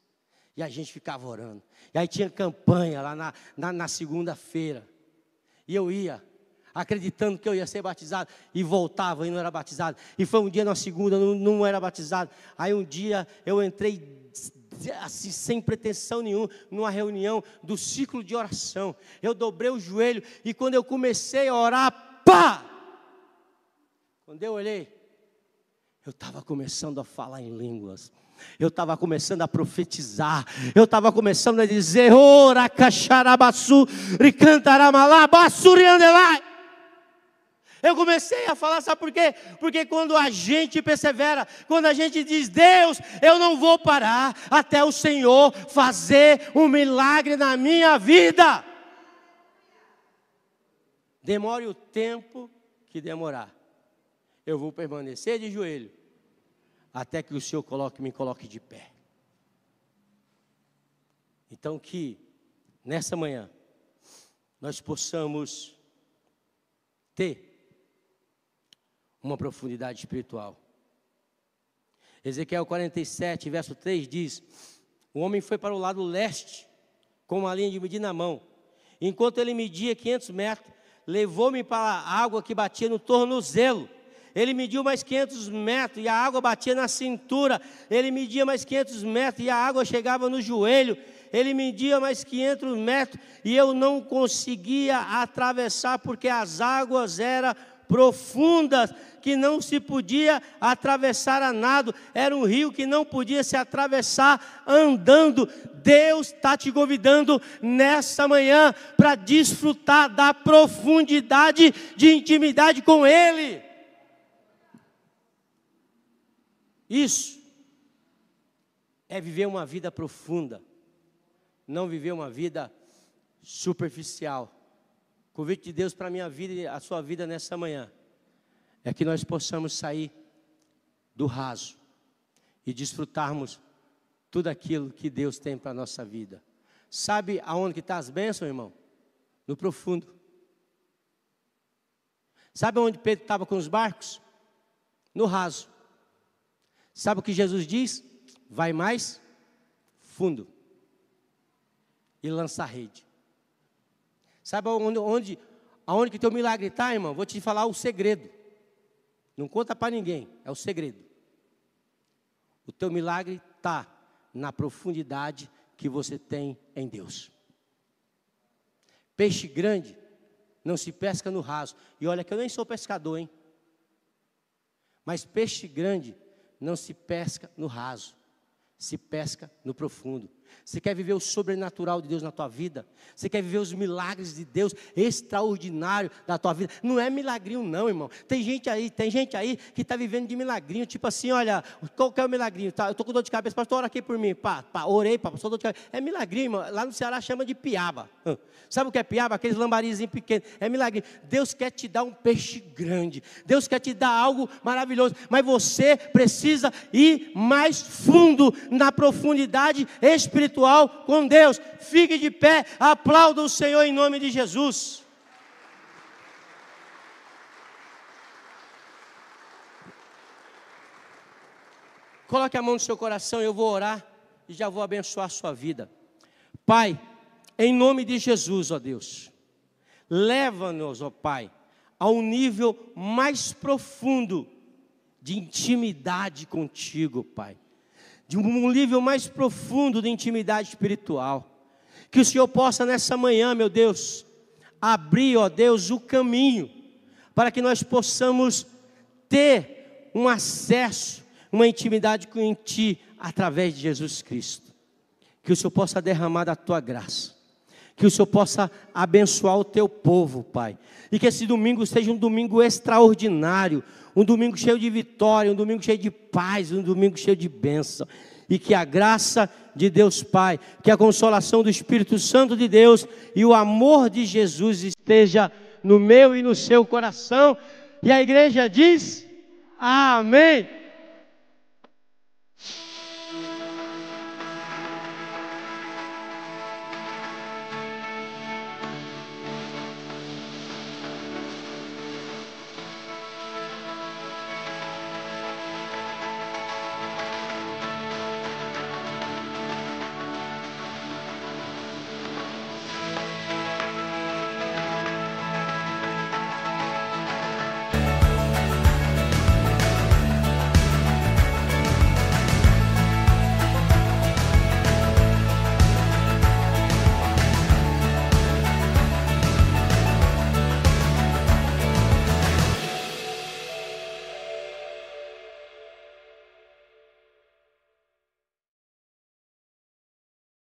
E a gente ficava orando. E aí tinha campanha lá na segunda-feira. E eu ia, acreditando que eu ia ser batizado, e voltava e não era batizado. E foi um dia na segunda, não era batizado. Aí um dia eu entrei assim, sem pretensão nenhuma, numa reunião do ciclo de oração. Eu dobrei o joelho e quando eu comecei a orar, pá! Quando eu olhei, eu estava começando a falar em línguas. Eu estava começando a profetizar. Eu estava começando a dizer: ora cacharabaçu, ricantaramalabassu, riandelai. Eu comecei a falar, sabe por quê? Porque quando a gente persevera, quando a gente diz: Deus, eu não vou parar até o Senhor fazer um milagre na minha vida. Demore o tempo que demorar, eu vou permanecer de joelho até que o Senhor me coloque de pé. Então que nessa manhã nós possamos ter uma profundidade espiritual. Ezequiel 47, verso 3 diz: o homem foi para o lado leste com uma linha de medir na mão. Enquanto ele media 500 metros, levou-me para a água que batia no tornozelo. Ele mediu mais 500 metros e a água batia na cintura. Ele media mais 500 metros e a água chegava no joelho. ele media mais 500 metros, e eu não conseguia atravessar, porque as águas eram profundas, que não se podia atravessar a nado, era um rio que não podia se atravessar andando. Deus está te convidando nessa manhã para desfrutar da profundidade de intimidade com Ele. Isso é viver uma vida profunda, não viver uma vida superficial. O convite de Deus para a minha vida e a sua vida nessa manhã é que nós possamos sair do raso e desfrutarmos tudo aquilo que Deus tem para a nossa vida. Sabe aonde que está as bênçãos, irmão? No profundo. Sabe onde Pedro estava com os barcos? No raso. Sabe o que Jesus diz? Vai mais fundo e lança a rede. Sabe aonde que teu milagre está, irmão? Vou te falar o segredo. Não conta para ninguém, é o segredo. O teu milagre está na profundidade que você tem em Deus. Peixe grande não se pesca no raso. E olha que eu nem sou pescador, hein? Mas peixe grande não se pesca no raso, se pesca no profundo. Você quer viver o sobrenatural de Deus na tua vida? Você quer viver os milagres de Deus extraordinário da tua vida? Não é milagrinho não, irmão. Tem gente aí que está vivendo de milagrinho, tipo assim, olha, qual que é o milagrinho? Tá, eu estou com dor de cabeça, pastor, ora aqui por mim. Orei, pastor, dor de cabeça. É milagrinho, irmão. Lá no Ceará chama de piaba. Sabe o que é piaba? Aqueles lambarizinhos pequenos. É milagrinho. Deus quer te dar um peixe grande. Deus quer te dar algo maravilhoso. Mas você precisa ir mais fundo na profundidade espiritual com Deus. Fique de pé, aplauda o Senhor em nome de Jesus. Coloque a mão no seu coração, eu vou orar e já vou abençoar a sua vida. Pai, em nome de Jesus, ó Deus, leva-nos, ó Pai, a um nível mais profundo de intimidade contigo, Pai. De um nível mais profundo de intimidade espiritual. Que o Senhor possa nessa manhã, meu Deus, abrir, ó Deus, o caminho para que nós possamos ter um acesso, uma intimidade com Ti através de Jesus Cristo. Que o Senhor possa derramar da Tua graça. Que o Senhor possa abençoar o Teu povo, Pai. E que esse domingo seja um domingo extraordinário, um domingo cheio de vitória, um domingo cheio de paz, um domingo cheio de bênção. E que a graça de Deus Pai, que a consolação do Espírito Santo de Deus e o amor de Jesus esteja no meu e no seu coração. E a igreja diz: amém.